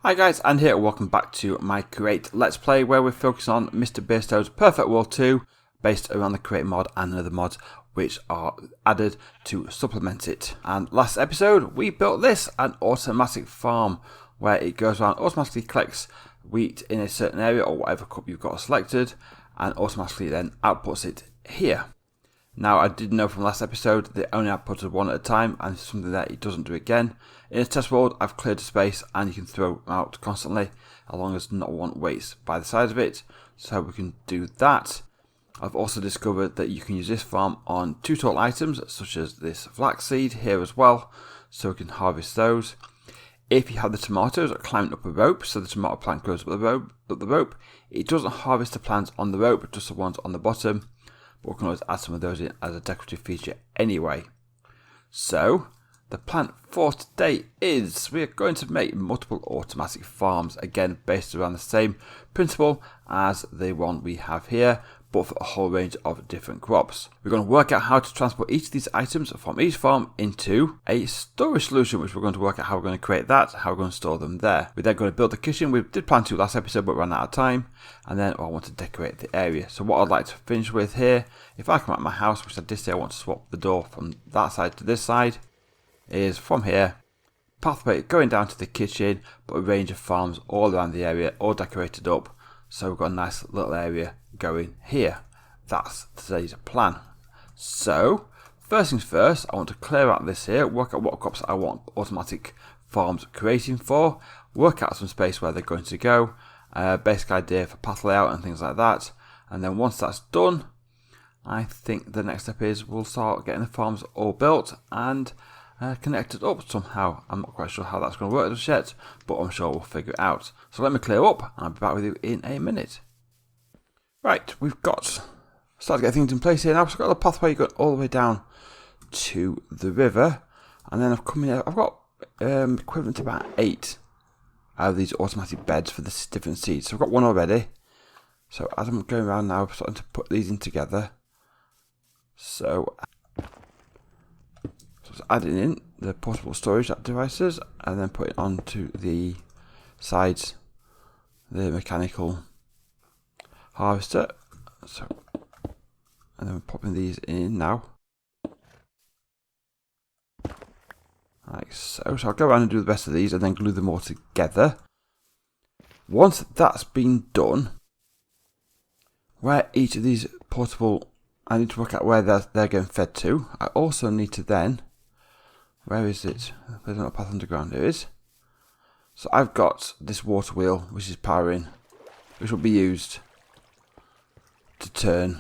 Hi guys, and here, welcome back to my Create Let's Play, where we focus on Mr. Bearstow's Perfect World 2, based around the Create mod and other mods which are added to supplement it. And last episode, we built this, an automatic farm, where it goes around, automatically collects wheat in a certain area, or whatever cup you've got selected, and automatically then outputs it here. Now, I did know from last episode that it only outputted one at a time, and it's something that it doesn't do again. In a test world, I've cleared a space, and you can throw them out constantly, as long as not one waits by the side of it, so we can do that. I've also discovered that you can use this farm on 2 total items, such as this flaxseed here as well, so we can harvest those. If you have the tomatoes climbing up a rope, so the tomato plant goes up the rope, it doesn't harvest the plants on the rope, just the ones on the bottom. But we can always add some of those in as a decorative feature anyway. So, the plan for today is we are going to make multiple automatic farms, again based around the same principle as the one we have here, but for a whole range of different crops. We're going to work out how to transport each of these items from each farm into a storage solution, which we're going to work out how we're going to create that, how we're going to store them there. We're then going to build the kitchen. We did plan to last episode, but ran out of time. And then I want to decorate the area. So what I'd like to finish with here, if I come out of my house, which I did say I want to swap the door from that side to this side, is from here, pathway going down to the kitchen, but a range of farms all around the area, all decorated up. So we've got a nice little area going here. That's today's plan. So, first things first, I want to clear out this here, work out what crops I want automatic farms creating for, work out some space where they're going to go, basic idea for path layout and things like that. And then once that's done, I think the next step is we'll start getting the farms all built and connected up somehow. I'm not quite sure how that's going to work just yet, but I'm sure we'll figure it out. So let me clear up, and I'll be back with you in a minute. Right, we've started getting things in place here now. So I've got the pathway going all the way down to the river, and then I've got equivalent to about 8 out of these automatic beds for the different seeds. So I've got one already. So as I'm going around now, I'm starting to put these in together. So adding in the portable storage devices, and then putting onto the sides the mechanical harvester. So, and then we're popping these in now, like so. So I'll go around and do the rest of these, and then glue them all together. Once that's been done, where each of these portable, I need to work out where they're getting fed to. I also need to then, where is it? There's not a path underground. There is. So I've got this water wheel, which is powering, which will be used to turn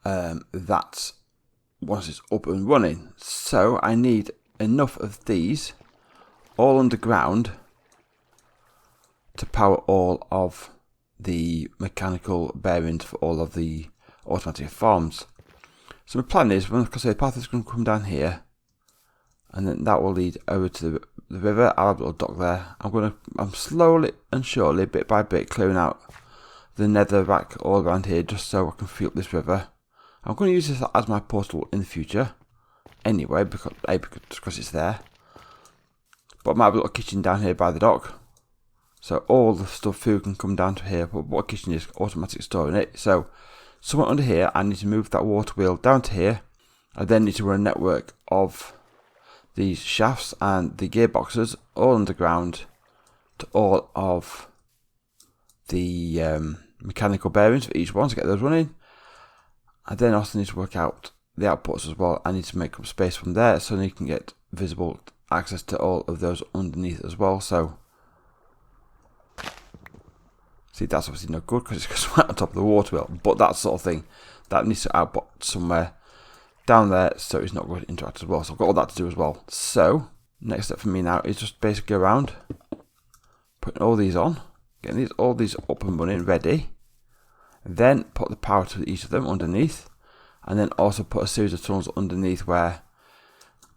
that once it's up and running. So I need enough of these all underground to power all of the mechanical bearings for all of the automatic farms. So my plan is, because the path is going to come down here, and then that will lead over to the river. I'll have a little dock there. I'm slowly and surely, bit by bit, clearing out the netherrack all around here, just so I can fill up this river. I'm going to use this as my portal in the future, anyway, because it's there. But I might have a little kitchen down here by the dock, so all the food can come down to here. But what kitchen is automatic storing it, so somewhere under here, I need to move that water wheel down to here. I then need to run a network of these shafts and the gearboxes all underground to all of the mechanical bearings for each one to get those running. I then also need to work out the outputs as well. I need to make up space from there so you can get visible access to all of those underneath as well. So, see, that's obviously no good because it's right on top of the water wheel. But that sort of thing, that needs to output somewhere down there so it's not going to interact as well. So I've got all that to do as well. So, next step for me now is just basically go around, putting all these on, getting all these up and running, ready. Then put the power to each of them underneath. And then also put a series of tunnels underneath where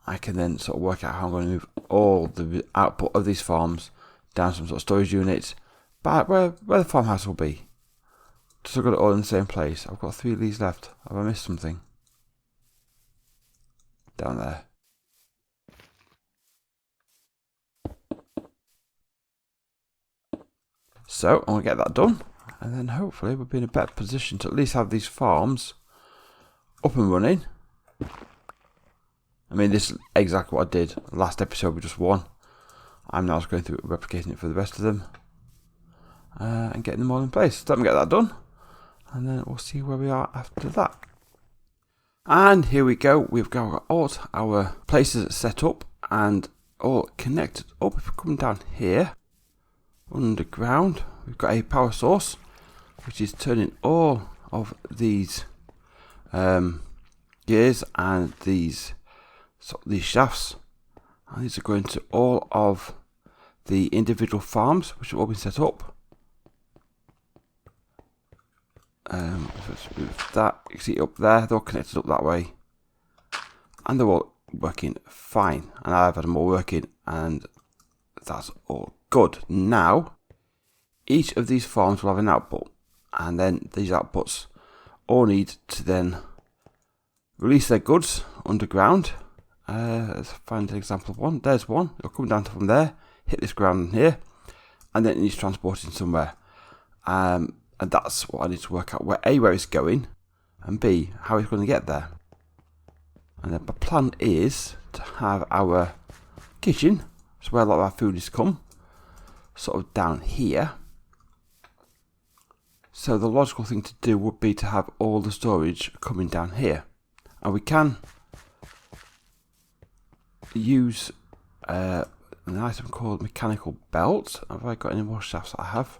I can then sort of work out how I'm going to move all the output of these farms down some sort of storage unit back where the farmhouse will be. Just I've got it all in the same place. I've got 3 of these left. Have I missed something? Down there. So I'm going to get that done, and then hopefully we'll be in a better position to at least have these farms up and running. I mean, this is exactly what I did last episode with just one. I'm now just going through replicating it for the rest of them and getting them all in place. So let me get that done, and then we'll see where we are after that. And here we go. We've got all our places set up and all connected up. If we come down here, underground, we've got a power source which is turning all of these gears and these shafts, and these are going to all of the individual farms which have all been set up. Let's move that. You can see it up there, they're all connected up that way, and they're all working fine, and I've had them all working, and that's all good. Now each of these farms will have an output, and then these outputs all need to then release their goods underground. Let's find an example of one. There's one. It'll come down from there, hit this ground here, and then it needs transporting somewhere. And that's what I need to work out: where it's going, and B, how it's going to get there. And then my plan is to have our kitchen, so where a lot of our food is come, sort of down here. So the logical thing to do would be to have all the storage coming down here, and we can use an item called mechanical belt. Have I got any more shafts that I have?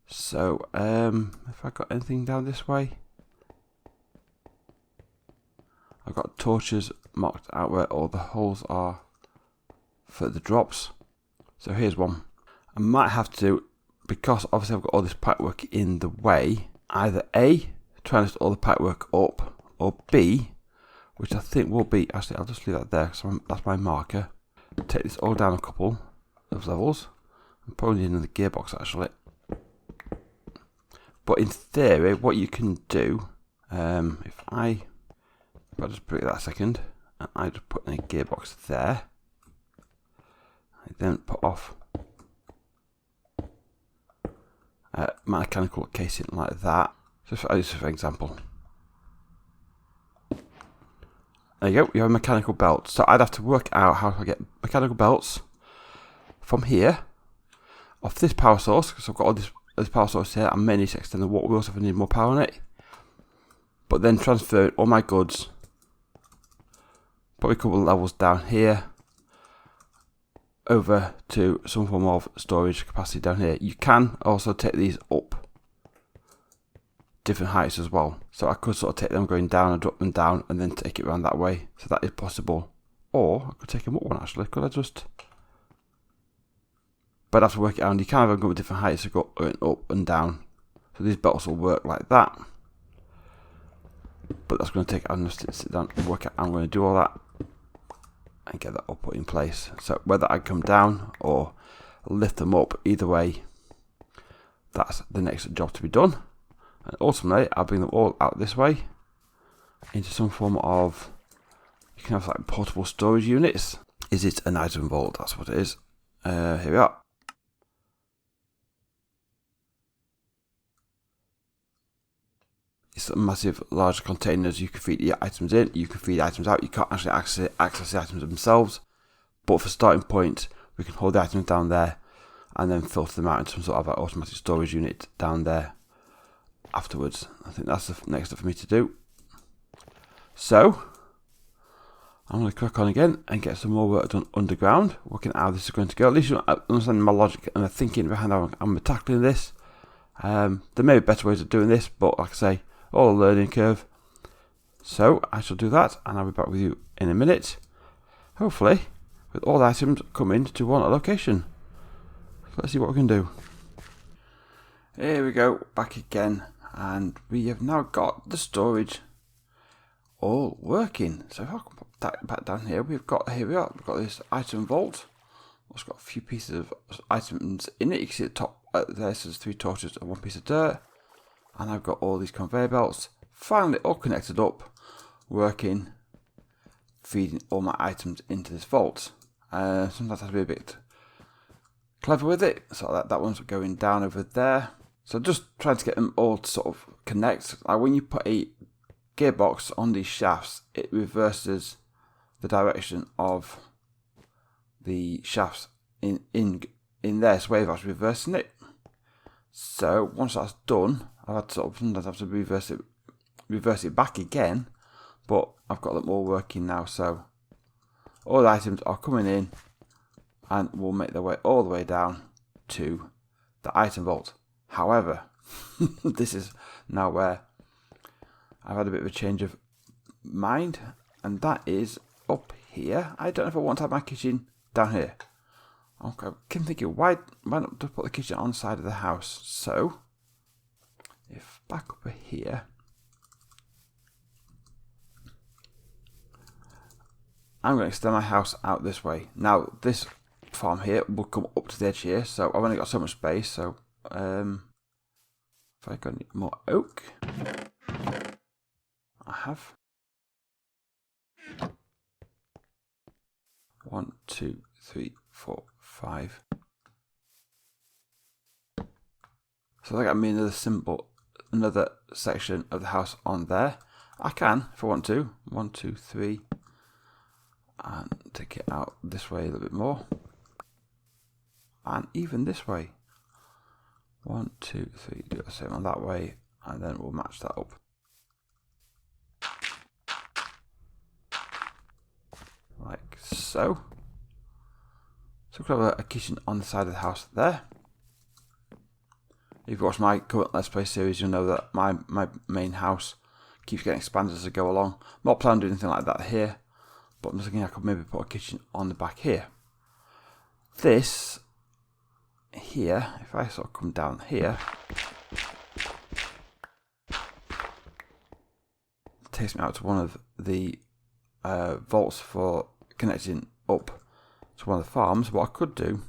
So if I got anything down this way, I've got torches marked out where all the holes are for the drops. So here's one. I might have to, because obviously I've got all this pipework in the way, either A, try and lift all the pipework up, or B, which I think will be, actually I'll just leave that there because that's my marker. Take this all down a couple of levels. I'm probably need another gearbox actually. But in theory, what you can do, if I just break that a second, and I just put in a gearbox there, I then put off mechanical casing like that. Just for example. There you go, you have a mechanical belt. So I'd have to work out how to get mechanical belts from here, off this power source, because I've got all this power source here. I may need to extend the water wheels if I need more power on it. But then transfer all my goods, probably a couple of levels down here, over to some form of storage capacity down here. You can also take these up different heights as well, so I could sort of take them going down and drop them down and then take it around that way, so that is possible. Or I could take them up one actually, could I just, but I'd have to work it out. You can have them go with different heights, so go up and down, so these belts will work like that. But that's going to take, I'm going to sit down and work out how I'm going to do all that and get that all put in place. So whether I come down or lift them up, either way, that's the next job to be done. And ultimately, I'll bring them all out this way into some form of, you can have like portable storage units. Is it an item vault? That's what it is. Here we are. It's massive, large containers. You can feed your items in, you can feed items out. You can't actually access the items themselves, but for starting point, we can hold the items down there and then filter them out into some sort of automatic storage unit down there afterwards. I think that's the next step for me to do. So I'm going to crack on again and get some more work done underground, working out how this is going to go. At least you understand my logic and the thinking behind how I'm tackling this. There may be better ways of doing this, but like I say, all a learning curve. So I shall do that, and I'll be back with you in a minute, hopefully with all the items coming to one location. So let's see what we can do. Here we go, back again, and we have now got the storage all working. So if I can pop that back down here, we've got this item vault. It's got a few pieces of items in it. You can see at the top there says 3 torches and 1 piece of dirt. And I've got all these conveyor belts finally all connected up, working, feeding all my items into this vault. Sometimes it has to be a bit clever with it. So that one's going down over there. So just trying to get them all to sort of connect. Like when you put a gearbox on these shafts, it reverses the direction of the shafts in there. So Wave's reversing it. So once that's done, I've had to sort of sometimes have to reverse it back again. But I've got them all working now. So all the items are coming in and will make their way all the way down to the item vault. However, this is now where I've had a bit of a change of mind, and that is up here. I don't know if I want to have my kitchen down here. Okay, I keep thinking, why not just put the kitchen on the side of the house? So, if back over here, I'm going to extend my house out this way. Now, this farm here will come up to the edge here, so I've only got so much space. So, if I got any more oak, I have 1, 2, 3, 4, 5. So that got me another section of the house on there. I can, if I want to. 1, 2, 3. And take it out this way a little bit more. And even this way. 1, 2, 3. Do the same on that way. And then we'll match that up. Like so. So we've got a kitchen on the side of the house there. If you watch my current Let's Play series, you'll know that my main house keeps getting expanded as I go along. I'm not planning to do anything like that here, but I'm just thinking I could maybe put a kitchen on the back here. This here, if I sort of come down here, it takes me out to one of the vaults for connecting up to one of the farms. What I could do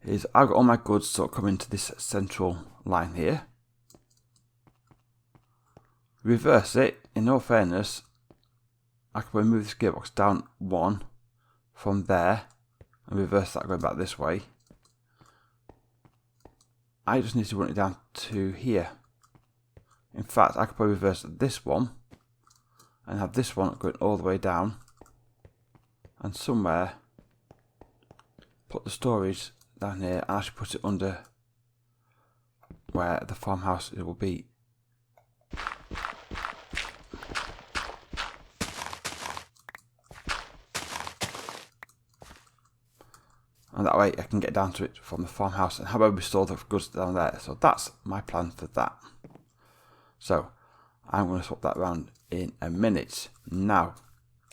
is I've got all my goods sort of coming to this central line here. Reverse it. In all fairness, I could probably move this gearbox down 1 from there and reverse that going back this way. I just need to run it down to here. In fact, I could probably reverse this one and have this one going all the way down, and somewhere put the storage down here, and I should put it under where the farmhouse it will be. And that way I can get down to it from the farmhouse and how about we store the goods down there. So that's my plan for that. So I'm going to swap that around in a minute. Now,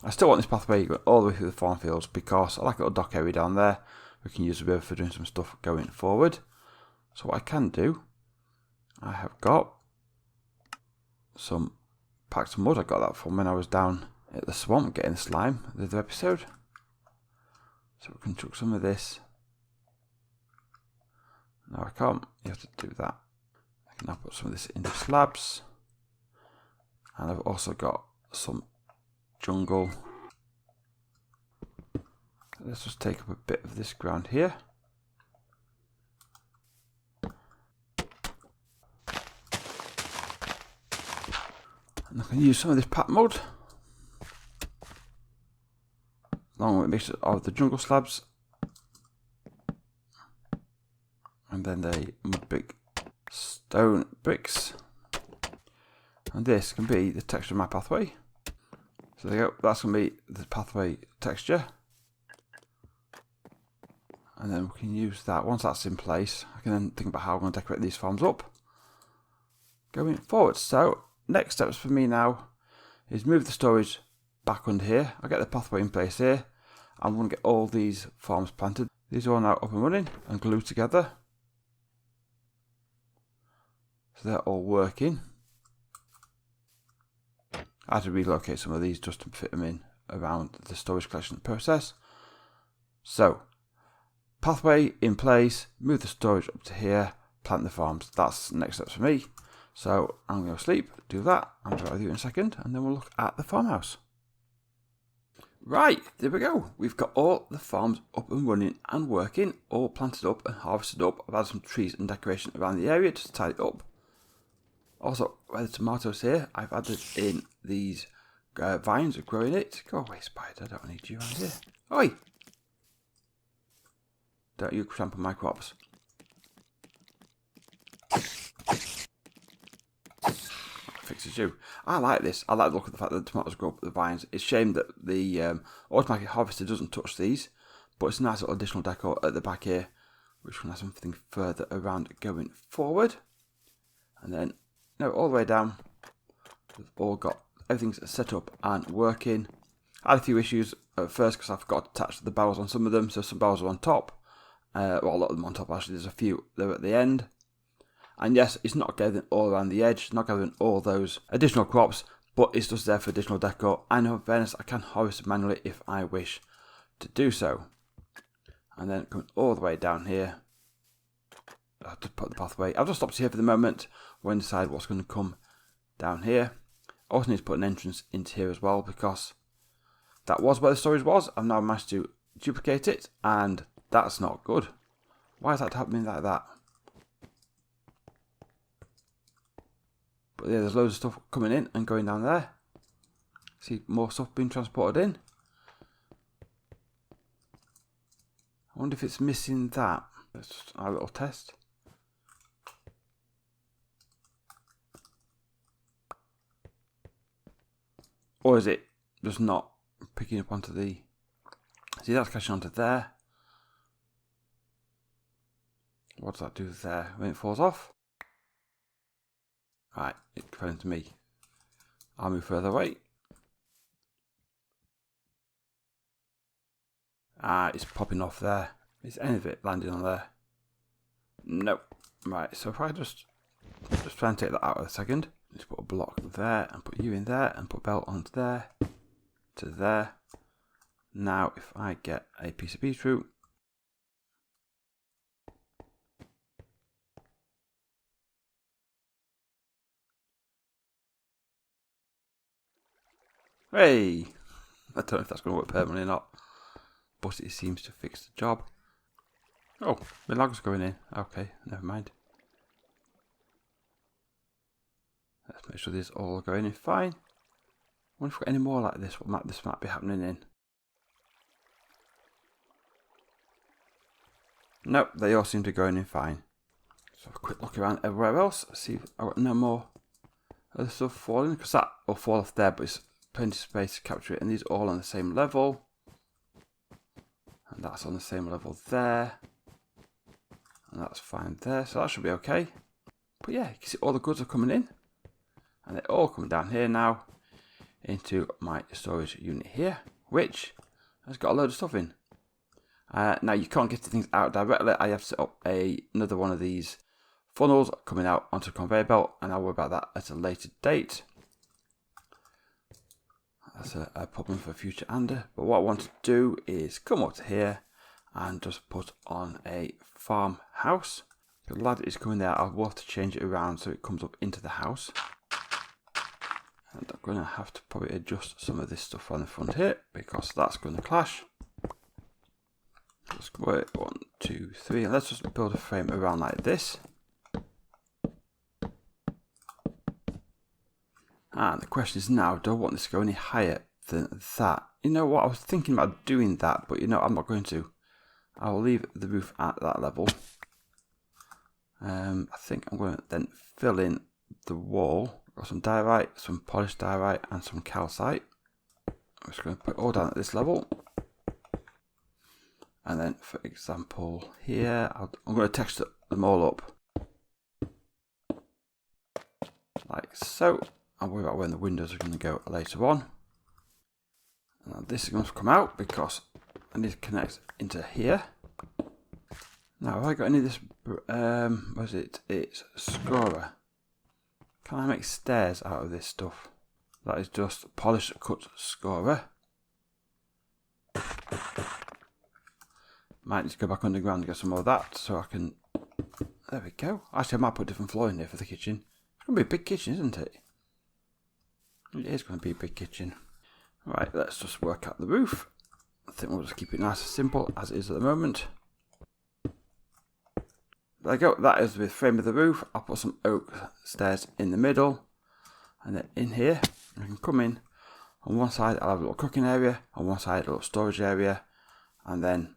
I still want this pathway going all the way through the farm fields because I like a little dock area down there. We can use the river for doing some stuff going forward. So what I can do, I have got some packs of mud. I got that from when I was down at the swamp getting the slime the other episode. So we can chuck some of this. No, I can't. You have to do that. I can now put some of this into slabs. And I've also got some jungle. Let's just take up a bit of this ground here. And I can use some of this pack mud, along with a mixture of the jungle slabs and then the mud brick stone bricks. And this can be the texture of my pathway. So there you go, that's going to be the pathway texture. And then we can use that. Once that's in place, I can then think about how I'm going to decorate these farms up going forward. So next steps for me now is move the storage back under here. I'll get the pathway in place here. I'm going to get all these farms planted. These are all now up and running and glued together. So they're all working. I had to relocate some of these just to fit them in around the storage collection process. So, pathway in place, move the storage up to here, plant the farms. That's the next steps for me. So I'm going to sleep, do that. I'll be back with you in a second, and then we'll look at the farmhouse. Right, there we go. We've got all the farms up and running and working, all planted up and harvested up. I've added some trees and decoration around the area just to tidy it up. Also, where the tomatoes here, I've added in these vines are growing it. Go away, spider, I don't need you around here. Oi! Don't you trample my crops. Fixes you. I like this. I like the look of the fact that the tomatoes grow up the vines. It's a shame that the automatic harvester doesn't touch these, but it's a nice little additional decor at the back here, which will have something further around going forward. And then, all the way down, we've all got everything's set up and working. I had a few issues at first because I forgot to attach the barrels on some of them, so some barrels are on top. Well, a lot of them on top actually. There's a few there at the end. And yes, it's not gathering all around the edge, not gathering all those additional crops, but it's just there for additional decor. And in fairness, I can harvest manually if I wish to do so. And then coming all the way down here, I'll just put the pathway. I'll just stop here for the moment. We'll decide what's going to come down here. I also need to put an entrance into here as well, because that was where the storage was. I've now managed to duplicate it, and that's not good. Why is that happening like that? But yeah, there's loads of stuff coming in and going down there. See more stuff being transported in. I wonder if it's missing that. Let's just have a little test. Or is it just not picking up onto the... See, that's catching onto there. What does that do there when it falls off? Right, it's coming to me. I'll move further away. It's popping off there. Is any of it landing on there? Nope. Right, so if I just try and take that out of a second. Just put a block there and put you in there and put belt onto there to there. Now if I get a piece of beetroot, hey! I don't know if that's going to work permanently or not, but it seems to fix the job. Oh, my log's going in. Okay, never mind. Let's make sure these all going in fine. I wonder if we've got any more like this. What this might be happening in. Nope, they all seem to be going in fine. So have a quick look around everywhere else. See if I've got no more other stuff falling, because that will fall off there, but it's plenty of space to capture it. And these are all on the same level. And that's on the same level there. And that's fine there, so that should be okay. But yeah, you can see all the goods are coming in. And they're all coming down here now into my storage unit here, which has got a load of stuff in. Now you can't get the things out directly. I have set up another one of these funnels coming out onto a conveyor belt, and I'll worry about that at a later date. That's a problem for future Ander. But what I want to do is come up to here and just put on a farmhouse. The ladder is coming there. I'll have to change it around so it comes up into the house. And I'm going to have to probably adjust some of this stuff on the front here, because that's going to clash. Let's go 1, 2, 3, and let's just build a frame around like this. And the question is now, do I want this to go any higher than that? You know what, I was thinking about doing that, but I'm not going to. I'll leave the roof at that level. I think I'm going to then fill in the wall. Got some diorite, some polished diorite, and some calcite. I'm just going to put it all down at this level. And then, for example, here, I'm going to texture them all up. Like so. I'll worry about when the windows are going to go later on. And this is going to come out because I need to connect into here. Now, have I got any of this, what is it? It's scorer. Can I make stairs out of this stuff? That is just polished cut scorer. Might need to go back underground and get some more of that so I can... There we go. Actually, I might put different flooring here for the kitchen. It's going to be a big kitchen, isn't it? It is going to be a big kitchen. Right, let's just work out the roof. I think we'll just keep it nice and simple as it is at the moment. There we go, that is the frame of the roof. I'll put some oak stairs in the middle. And then in here, I can come in. On one side, I'll have a little cooking area. On one side, a little storage area. And then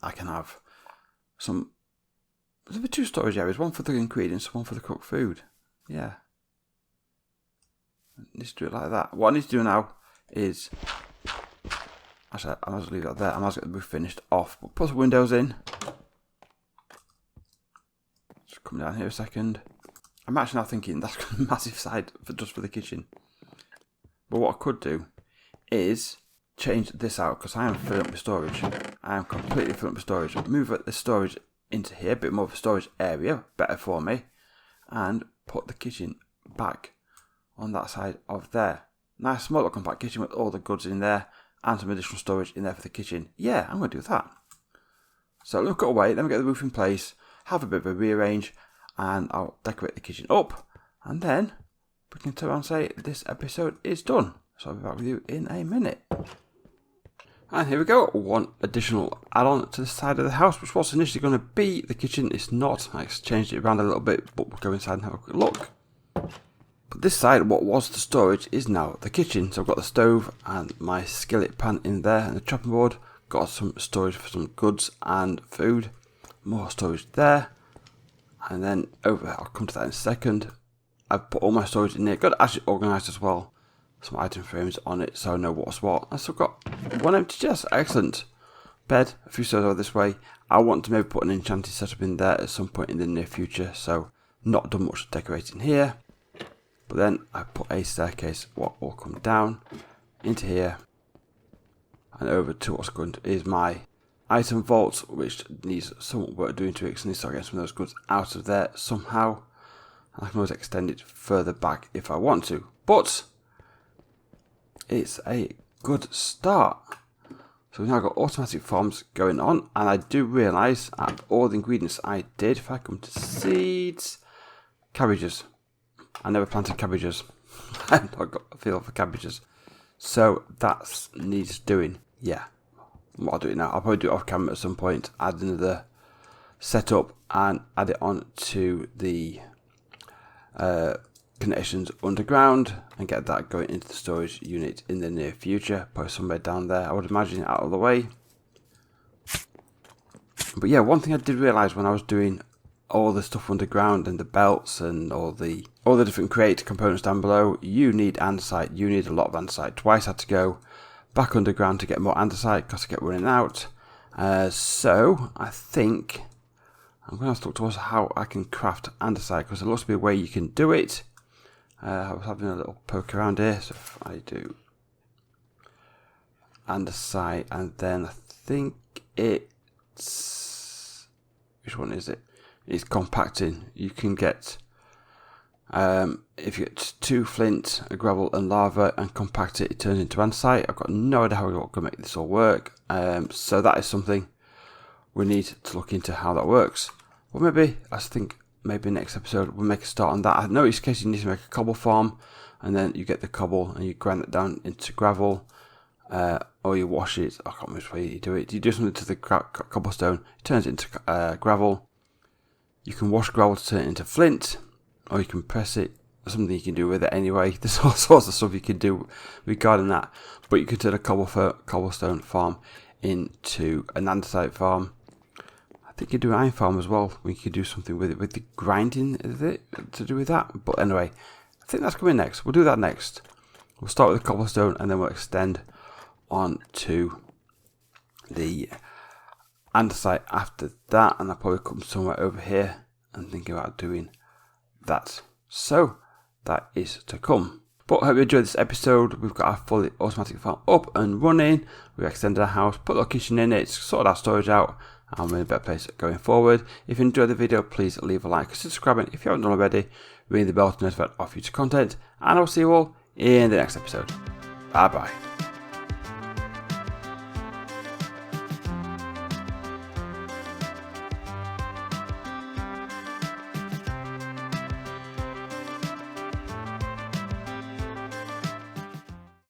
I can have some... There'll be 2 storage areas. One for the ingredients, one for the cooked food. Yeah. I need to do it like that. What I need to do now is... Actually, I might as well leave that there. I might as well get the roof finished off. But put the windows in. Just come down here a second. I'm actually now thinking that's got a massive side just for the kitchen. But what I could do is change this out because I am filling up with storage. I am completely filling up with storage. Move the storage into here, a bit more of a storage area, better for me. And put the kitchen back on that side of there. Nice small little compact kitchen with all the goods in there. And some additional storage in there for the kitchen. Yeah, I'm going to do that. So look away, then we get the roof in place, have a bit of a rearrange, and I'll decorate the kitchen up. And then we can turn around and say this episode is done. So I'll be back with you in a minute. And here we go, one additional add-on to the side of the house, which was initially going to be the kitchen. It's not. I changed it around a little bit, but we'll go inside and have a quick look. But this side, what was the storage, is now the kitchen. So I've got the stove and my skillet pan in there and the chopping board. Got some storage for some goods and food. More storage there. And then over, I'll come to that in a second. I've put all my storage in there. Got it actually organised as well. Some item frames on it so I know what's what. I've still got one empty chest. Excellent. Bed, a few stairs over this way. I want to maybe put an enchanted setup in there at some point in the near future. So not done much decorating here. But then I put a staircase, what will come down into here and over to what's going to is my item vault, which needs some work doing to it. So I need to start getting some of those goods out of there somehow. And I can always extend it further back if I want to. But it's a good start. So we've now got automatic farms going on, and I do realise out of all the ingredients I did, if I come to seeds, cabbages. I never planted cabbages. I've not got a feel for cabbages. So that needs doing. Yeah. What I'll do it now. I'll probably do it off camera at some point. Add another setup and add it on to the connections underground and get that going into the storage unit in the near future. Probably somewhere down there. I would imagine out of the way. But yeah, one thing I did realise when I was doing all the stuff underground and the belts and all the different crate components down below, you need andesite. You need a lot of andesite. Twice I had to go back underground to get more andesite because I kept running out. So I think I'm going to have to look towards how I can craft andesite because there looks to be a way you can do it. I was having a little poke around here, so if I do andesite and then I think it's, which one is it? It's compacting. You can get, if you get 2 flint, a gravel and lava and compact it, it turns into andesite. I've got no idea how we're going to make this all work. So that is something we need to look into how that works. Well, maybe, I think maybe next episode we'll make a start on that. I know each case you need to make a cobble farm, and then you get the cobble and you grind it down into gravel, or you wash it. I can't remember which way you do it. You do something to the cobblestone, it turns it into gravel. You can wash gravel to turn it into flint, or you can press it. There's something you can do with it anyway. There's all sorts of stuff you can do regarding that. But you can turn a cobblestone farm into an andesite farm. I think you do an iron farm as well. We could do something with it, with the grinding of it to do with that. But anyway, I think that's coming next. We'll do that next. We'll start with the cobblestone and then we'll extend on to the andesite after that, and I'll probably come somewhere over here and think about doing that. So that is to come. But I hope you enjoyed this episode. We've got our fully automatic farm up and running. We've extended our house, put a kitchen in it, sorted our storage out, and we're in a better place going forward. If you enjoyed the video, please leave a like and subscribe, and if you haven't done already, ring the bell to notify of future content, and I'll see you all in the next episode. Bye bye.